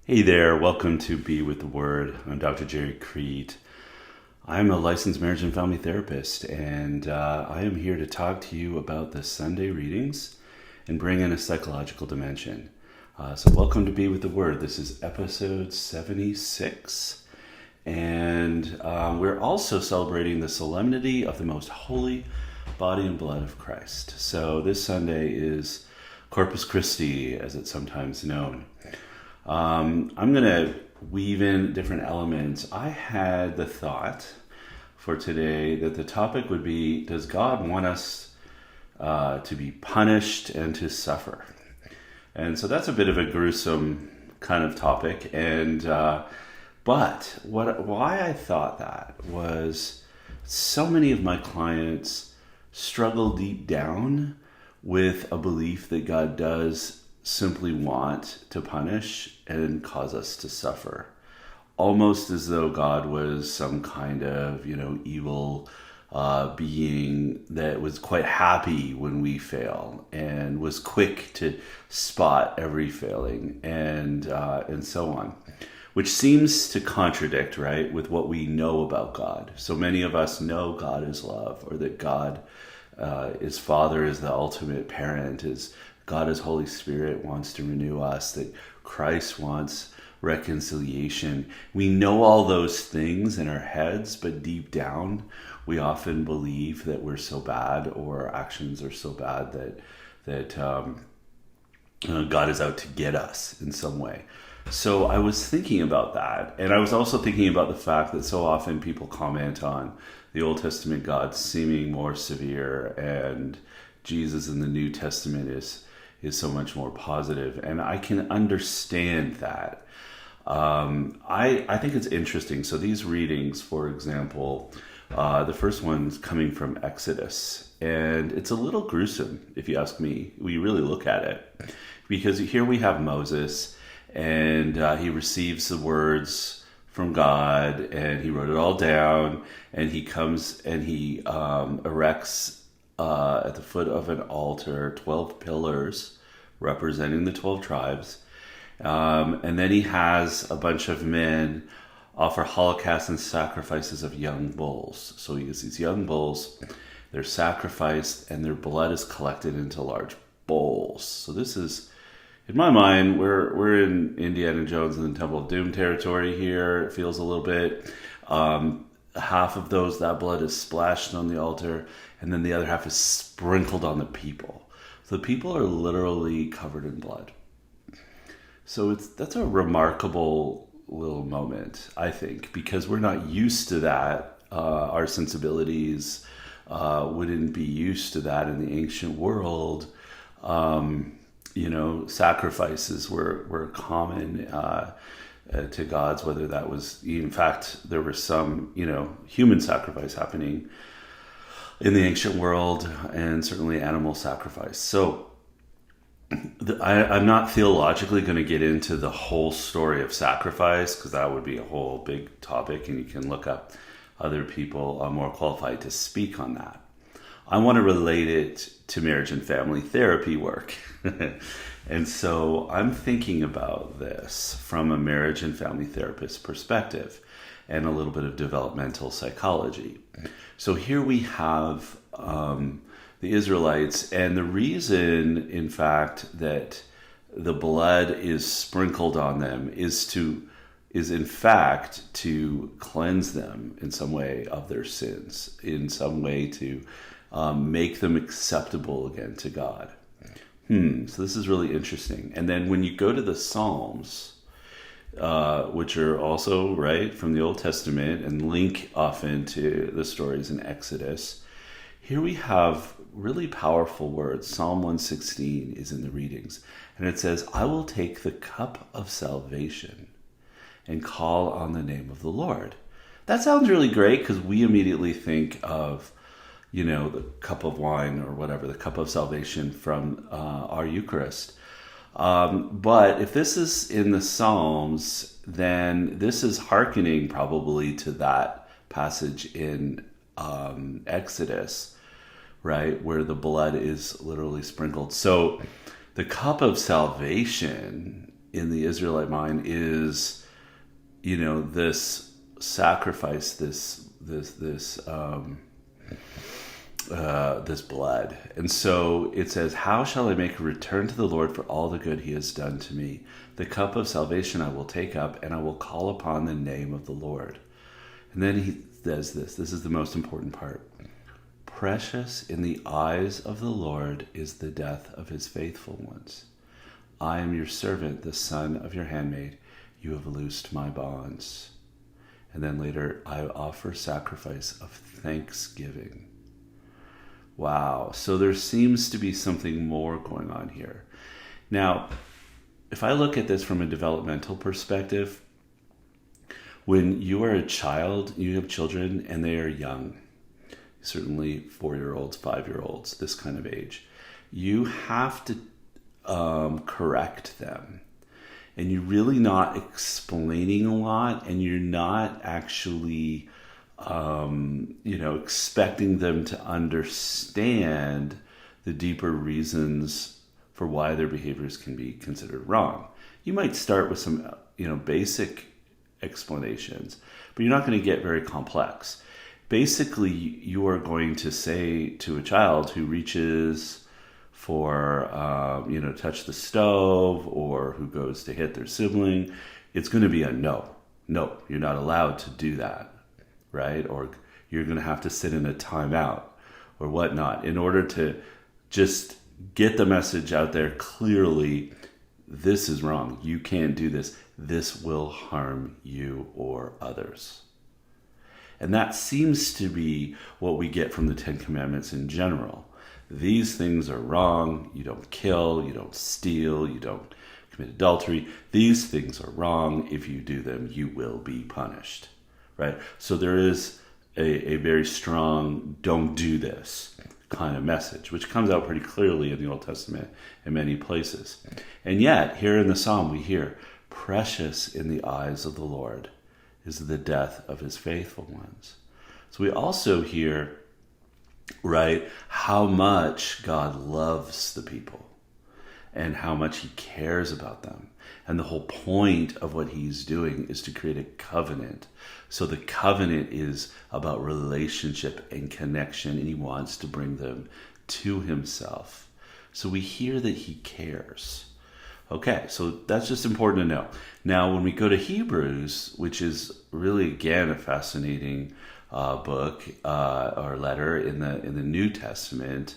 Hey there, welcome to Be with the Word. I'm Dr. Gerry Creed. I'm a licensed marriage and family therapist, and I am here to talk to you about the Sunday readings and bring in a psychological dimension. So welcome to Be with the Word. This is episode 76, and we're also celebrating the solemnity of the most holy body and blood of Christ. So this Sunday is Corpus Christi, as it's sometimes known. I'm going to weave in different elements. I had the thought for today that the topic would be, does God want us to be punished and to suffer? And so that's a bit of a gruesome kind of topic. And but why I thought that was so many of my clients struggle deep down with a belief that God does simply want to punish and cause us to suffer, almost as though God was some kind of, evil being that was quite happy when we fail and was quick to spot every failing and so on, which seems to contradict, right, with what we know about God. So many of us know God is love, or that God is Father, is the ultimate parent, is God as Holy Spirit wants to renew us, that Christ wants reconciliation. We know all those things in our heads, but deep down, we often believe that we're so bad, or our actions are so bad that God is out to get us in some way. So I was thinking about that, and I was also thinking about the fact that so often people comment on the Old Testament God seeming more severe, and Jesus in the New Testament is so much more positive, and I can understand that. I think it's interesting. So these readings, for example, the first one's coming from Exodus, and it's a little gruesome, if you ask me. We really look at it, because here we have Moses, and he receives the words from God, and he wrote it all down, and he comes and he erects at the foot of an altar 12 pillars representing the 12 tribes. And then he has a bunch of men offer holocausts and sacrifices of young bulls. So he has these young bulls, they're sacrificed, and their blood is collected into large bowls. So this is, in my mind, we're in Indiana Jones and the Temple of Doom territory here. It feels a little bit. Half of that blood is splashed on the altar, and then the other half is sprinkled on the people. So the people are literally covered in blood. So that's a remarkable little moment, I think, because we're not used to that. Our sensibilities wouldn't be used to that in the ancient world. Sacrifices were common to gods, whether that was, in fact, there was some, human sacrifice happening in the ancient world, and certainly animal sacrifice. So I'm not theologically going to get into the whole story of sacrifice, because that would be a whole big topic, and you can look up other people more qualified to speak on that. I want to relate it to marriage and family therapy work. And so I'm thinking about this from a marriage and family therapist perspective and a little bit of developmental psychology. So here we have the Israelites, and the reason, in fact, that the blood is sprinkled on them is in fact to cleanse them in some way of their sins, in some way to make them acceptable again to God. So this is really interesting. And then when you go to the Psalms, which are also, right, from the Old Testament and link often to the stories in Exodus, here we have really powerful words. Psalm 116 is in the readings, and it says, "I will take the cup of salvation and call on the name of the Lord." That sounds really great, because we immediately think of, the cup of wine or whatever, the cup of salvation from our Eucharist. But if this is in the Psalms, then this is hearkening probably to that passage in Exodus, right, where the blood is literally sprinkled. So the cup of salvation in the Israelite mind is, this sacrifice, this blood. And so it says, how shall I make a return to the Lord for all the good he has done to me? The cup of salvation I will take up, and I will call upon the name of the Lord. And then he says this is the most important part. Precious in the eyes of the Lord is the death of his faithful ones. I am your servant, the son of your handmaid. You have loosed my bonds. And then later, I offer sacrifice of thanksgiving. Wow. So there seems to be something more going on here. Now, if I look at this from a developmental perspective, when you are a child, you have children and they are young, certainly 4-year-olds, 5-year-olds, this kind of age, you have to correct them. And you're really not explaining a lot, and you're not actually, expecting them to understand the deeper reasons for why their behaviors can be considered wrong. You might start with some, basic explanations, but you're not going to get very complex. Basically, you are going to say to a child who reaches for, touch the stove, or who goes to hit their sibling, it's going to be a no. No, you're not allowed to do that, right? Or you're going to have to sit in a timeout or whatnot in order to just get the message out there clearly. This is wrong. You can't do this. This will harm you or others. And that seems to be what we get from the Ten Commandments in general. These things are wrong. You don't kill, you don't steal, you don't commit adultery. These things are wrong. If you do them, you will be punished, right? So there is a very strong don't do this kind of message, which comes out pretty clearly in the Old Testament in many places. And yet, here in the Psalm, we hear, precious in the eyes of the Lord is the death of his faithful ones. So we also hear, right, how much God loves the people and how much he cares about them. And the whole point of what he's doing is to create a covenant. So the covenant is about relationship and connection, and he wants to bring them to himself. So we hear that he cares. Okay, so that's just important to know. Now, when we go to Hebrews, which is really, again, a fascinating book or letter in the New Testament,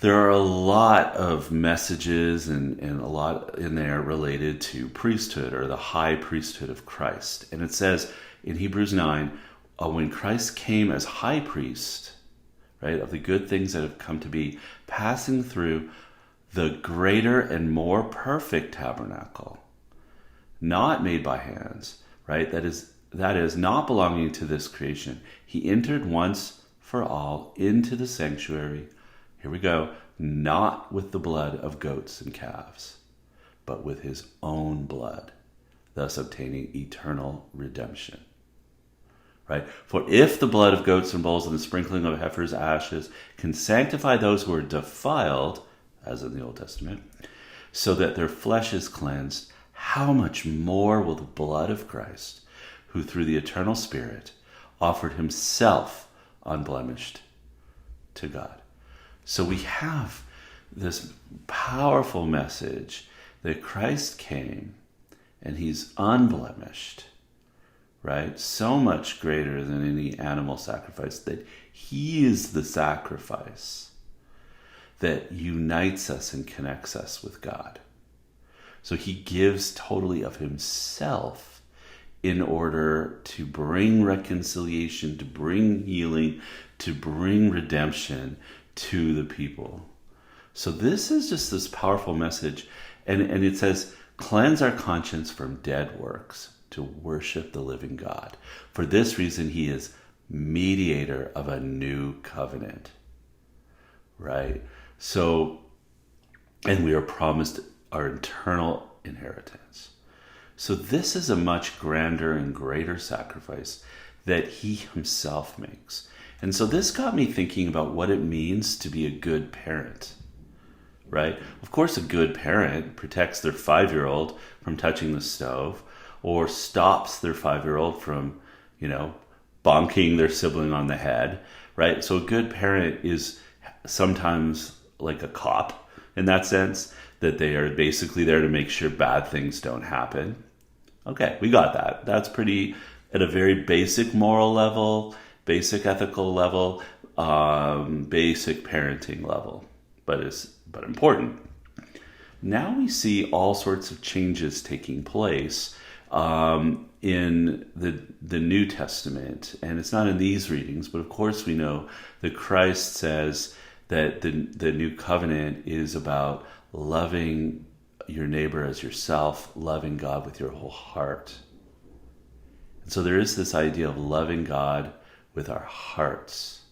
there are a lot of messages and a lot in there related to priesthood, or the high priesthood of Christ. And it says in Hebrews 9, when Christ came as high priest, right, of the good things that have come to be, passing through the greater and more perfect tabernacle, not made by hands, right? That is not belonging to this creation. He entered once for all into the sanctuary. Here we go. Not with the blood of goats and calves, but with his own blood, thus obtaining eternal redemption. Right? For if the blood of goats and bulls and the sprinkling of heifer's ashes can sanctify those who are defiled, as in the Old Testament, so that their flesh is cleansed, how much more will the blood of Christ, who through the eternal Spirit offered himself unblemished to God. So we have this powerful message that Christ came and he's unblemished, right? So much greater than any animal sacrifice, that he is the sacrifice that unites us and connects us with God. So he gives totally of himself in order to bring reconciliation, to bring healing, to bring redemption to the people. So this is just this powerful message. And it says, cleanse our conscience from dead works to worship the living God. For this reason, he is mediator of a new covenant. Right? So, and we are promised our eternal inheritance. So this is a much grander and greater sacrifice that he himself makes. And so this got me thinking about what it means to be a good parent, right? Of course, a good parent protects their 5-year-old from touching the stove, or stops their 5-year-old from, bonking their sibling on the head, right? So a good parent is sometimes like a cop in that sense, that they are basically there to make sure bad things don't happen. Okay, we got that. That's pretty, at a very basic moral level, basic ethical level, basic parenting level, but important. Now we see all sorts of changes taking place in the New Testament, and it's not in these readings, but of course we know that Christ says that the new covenant is about loving your neighbor as yourself, loving God with your whole heart. And so there is this idea of loving God with our hearts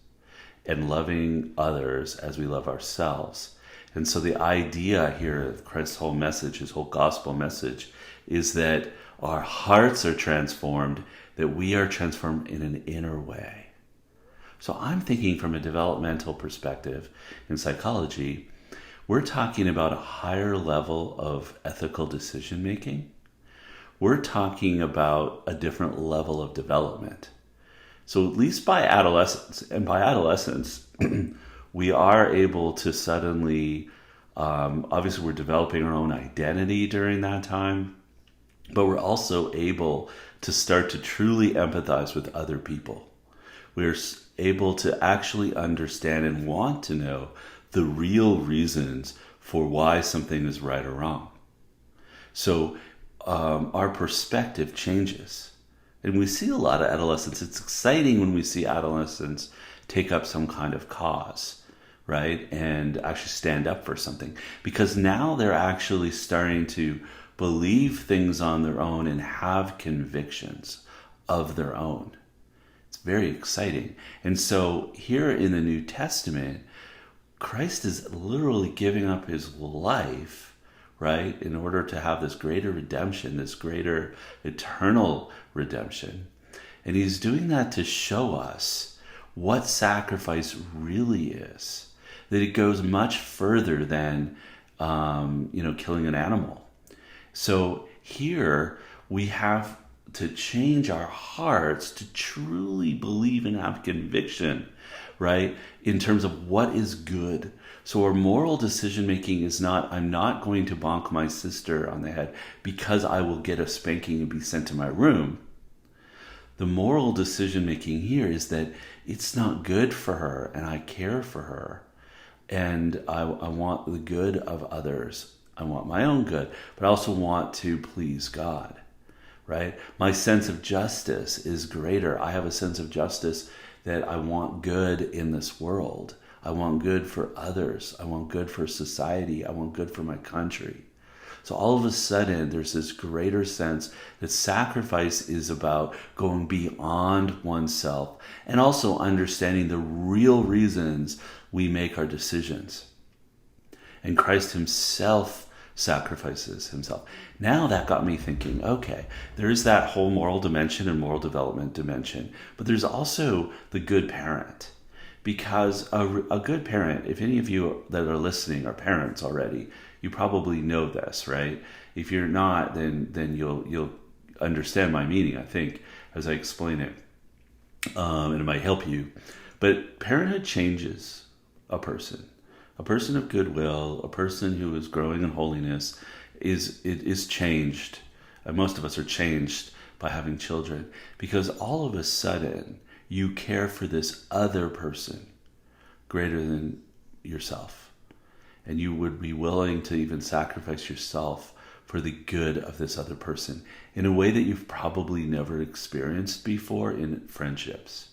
and loving others as we love ourselves. And so the idea here of Christ's whole message, his whole gospel message, is that our hearts are transformed, that we are transformed in an inner way. So I'm thinking from a developmental perspective in psychology, we're talking about a higher level of ethical decision making. We're talking about a different level of development. So at least by adolescence, and by adolescence, we are able to suddenly, obviously we're developing our own identity during that time, but we're also able to start to truly empathize with other people. We're able to actually understand and want to know the real reasons for why something is right or wrong. So our perspective changes. And we see a lot of adolescents. It's exciting when we see adolescents take up some kind of cause, right? And actually stand up for something. Because now they're actually starting to believe things on their own and have convictions of their own. It's very exciting. And so here in the New Testament, Christ is literally giving up his life, right, in order to have this greater redemption, this greater eternal redemption. And he's doing that to show us what sacrifice really is, that it goes much further than, killing an animal. So here we have to change our hearts to truly believe and have conviction, right, in terms of what is good. So our moral decision making is not, I'm not going to bonk my sister on the head because I will get a spanking and be sent to my room. The moral decision making here is that it's not good for her, and I care for her, and I want the good of others. I want my own good, but I also want to please God, right? My sense of justice is greater. I have a sense of justice that I want good in this world. I want good for others. I want good for society. I want good for my country. So all of a sudden, there's this greater sense that sacrifice is about going beyond oneself and also understanding the real reasons we make our decisions. And Christ himself sacrifices himself. Now that got me thinking, okay, there's that whole moral dimension and moral development dimension, but there's also the good parent. Because a good parent, if any of you that are listening are parents already, you probably know this, right? If you're not, then you'll understand my meaning, I think, as I explain it, and it might help you. But parenthood changes a person of goodwill, a person who is growing in holiness is changed. And most of us are changed by having children, because all of a sudden you care for this other person greater than yourself. And you would be willing to even sacrifice yourself for the good of this other person in a way that you've probably never experienced before in friendships,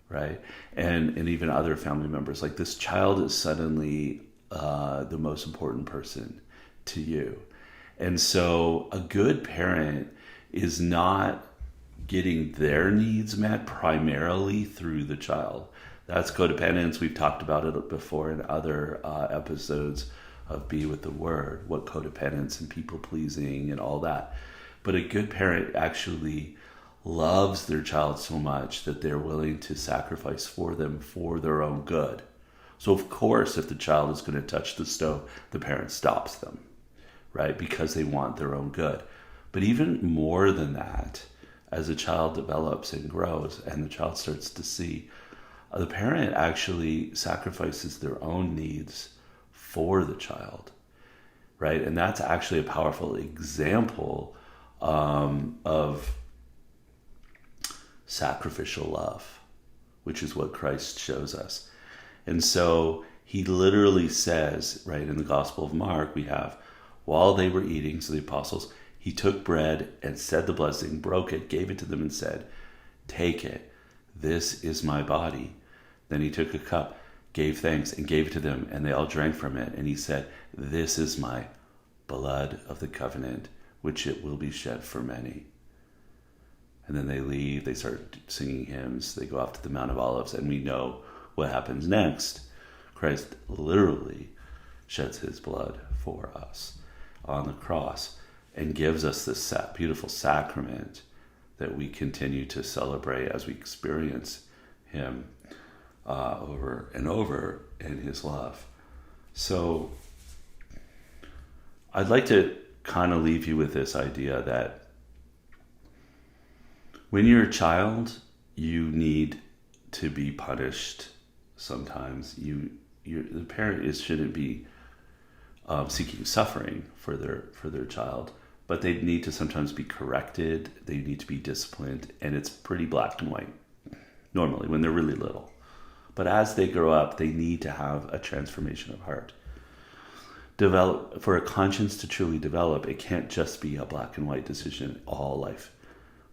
right? And even other family members. Like, this child is suddenly the most important person to you. And so a good parent is not getting their needs met primarily through the child. That's codependence. We've talked about it before in other episodes of Be With the Word, what codependence and people pleasing and all that. But a good parent actually loves their child so much that they're willing to sacrifice for them for their own good, So of course, if the child is going to touch the stove, the parent stops them, right? Because they want their own good. But even more than that, as a child develops and grows and the child starts to see, the parent actually sacrifices their own needs for the child, right? And that's actually a powerful example of sacrificial love, which is what Christ shows us. And so he literally says, right, in the Gospel of Mark, we have, while they were eating, so the apostles, he took bread and said the blessing, broke it, gave it to them and said, take it. This is my body. Then he took a cup, gave thanks and gave it to them, and they all drank from it. And he said, this is my blood of the covenant, which it will be shed for many. And then they leave, they start singing hymns, they go off to the Mount of Olives, and we know what happens next. Christ literally sheds his blood for us on the cross and gives us this beautiful sacrament that we continue to celebrate as we experience him over and over in his love. So I'd like to kind of leave you with this idea that when you're a child, you need to be punished sometimes. The parent shouldn't be seeking suffering for their child, but they need to sometimes be corrected. They need to be disciplined, and it's pretty black and white normally when they're really little. But as they grow up, they need to have a transformation of heart. For a conscience to truly develop, it can't just be a black and white decision all life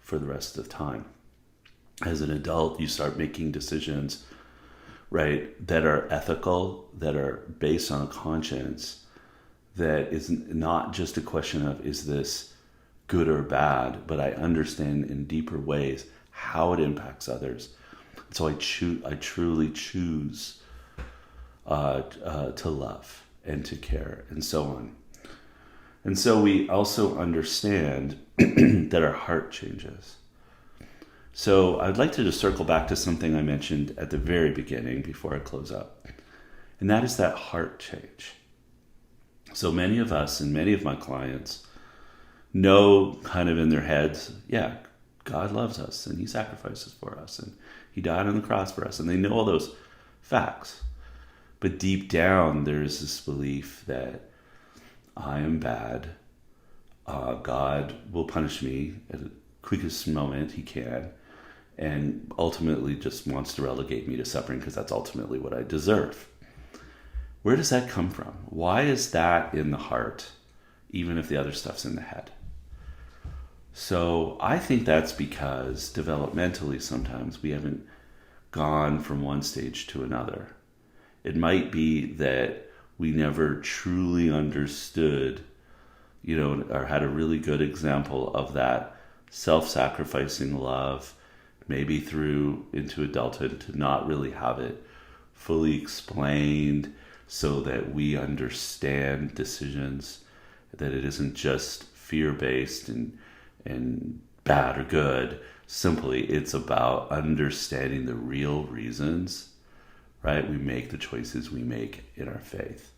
for the rest of time. As an adult, you start making decisions, right, that are ethical, that are based on a conscience, that is not just a question of, is this good or bad, but I understand in deeper ways how it impacts others. So I truly choose to love and to care and so on. And so we also understand that our heart changes. So I'd like to just circle back to something I mentioned at the very beginning before I close up. And that is that heart change. So many of us and many of my clients know kind of in their heads, yeah, God loves us and he sacrifices for us and he died on the cross for us. And they know all those facts. But deep down, there's this belief that I am bad. God will punish me at the quickest moment he can, and ultimately just wants to relegate me to suffering because that's ultimately what I deserve. Where does that come from? Why is that in the heart, even if the other stuff's in the head? So I think that's because developmentally sometimes we haven't gone from one stage to another. It might be that we never truly understood, or had a really good example of that self-sacrificing love, maybe through into adulthood, to not really have it fully explained so that we understand decisions, that it isn't just fear-based and bad or good. Simply, it's about understanding the real reasons, right? We make the choices we make in our faith.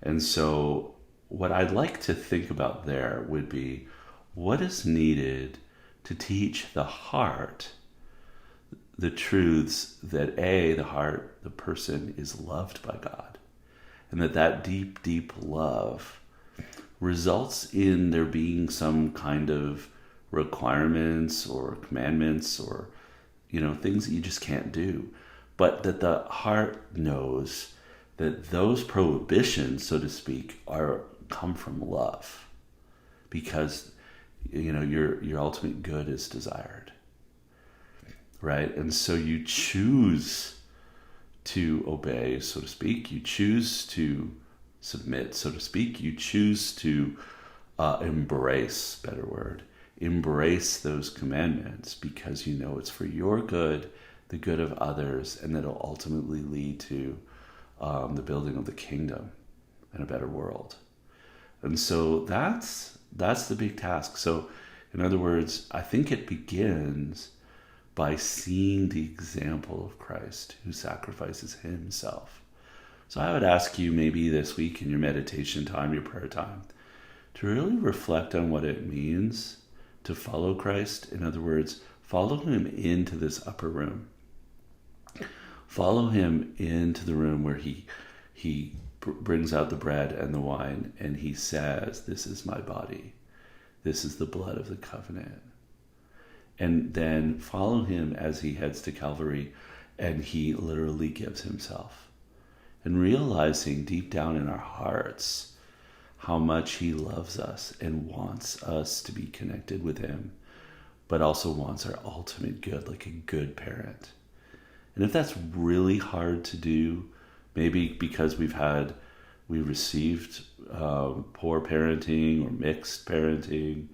And so what I'd like to think about there would be, what is needed to teach the heart the truths that the person is loved by God, and that deep, deep love results in there being some kind of requirements or commandments or, things that you just can't do. But that the heart knows that those prohibitions, so to speak, come from love, because your ultimate good is desired, right? And so you choose to obey, so to speak. You choose to submit, so to speak. You choose to embrace those commandments because it's for your good, the good of others, and that it'll ultimately lead to the building of the kingdom and a better world. And so that's the big task. So in other words, I think it begins by seeing the example of Christ who sacrifices himself So I would ask you maybe this week in your meditation time, your prayer time, to really reflect on what it means to follow Christ. In other words, follow him into this upper room. Follow him into the room where he brings out the bread and the wine, and he says, "This is my body. This is the blood of the covenant." And then follow him as he heads to Calvary, and he literally gives himself. And realizing deep down in our hearts how much he loves us and wants us to be connected with him, but also wants our ultimate good, like a good parent. And if that's really hard to do, maybe because we received poor parenting or mixed parenting,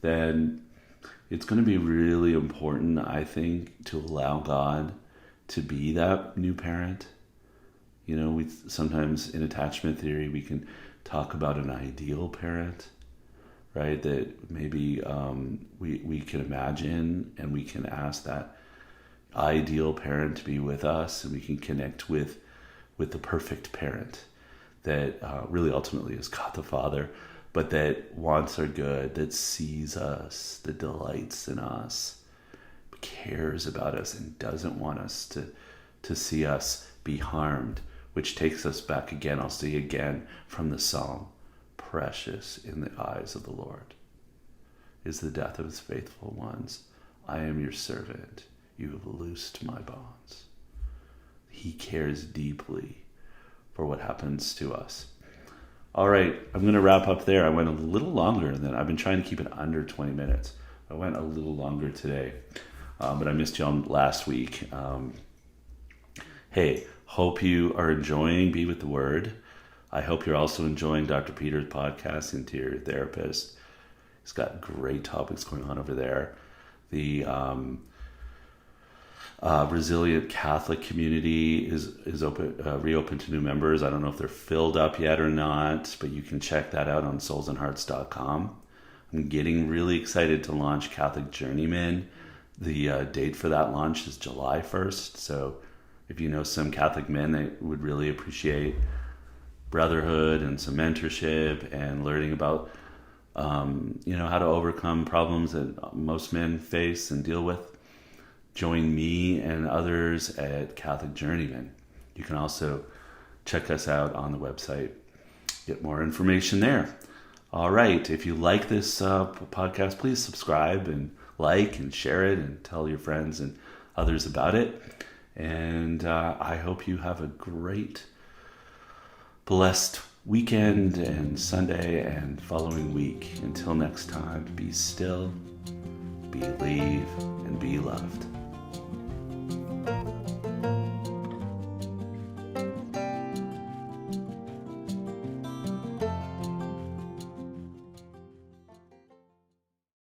then it's going to be really important, I think, to allow God to be that new parent. You know, we sometimes in attachment theory, we can talk about an ideal parent, right? That maybe we can imagine, and we can ask that ideal parent to be with us, and we can connect with the perfect parent that really ultimately is God the Father, but that wants our good, that sees us, that delights in us, cares about us, and doesn't want us to see us be harmed, which takes us back again, I'll say again, from the song, "Precious in the eyes of the Lord is the death of his faithful ones. I am your servant. You have loosed my bonds." He cares deeply for what happens to us. All right, I'm going to wrap up there. I went a little longer than I've been trying to keep it under 20 minutes. I went a little longer today, but I missed you on last week. Hey, hope you are enjoying Be With the Word. I hope you're also enjoying Dr. Peter's podcast, Interior Therapist. He's got great topics going on over there. The Resilient Catholic community is open, reopened to new members. I don't know if they're filled up yet or not, but you can check that out on soulsandhearts.com. I'm getting really excited to launch Catholic Journeyman. The date for that launch is July 1st. So if you know some Catholic men that would really appreciate brotherhood and some mentorship and learning about how to overcome problems that most men face and deal with, join me and others at Catholic Journeyman. You can also check us out on the website, get more information there. All right, if you like this podcast, please subscribe and like and share it and tell your friends and others about it. And I hope you have a great, blessed weekend and Sunday and following week. Until next time, be still, believe, and be loved.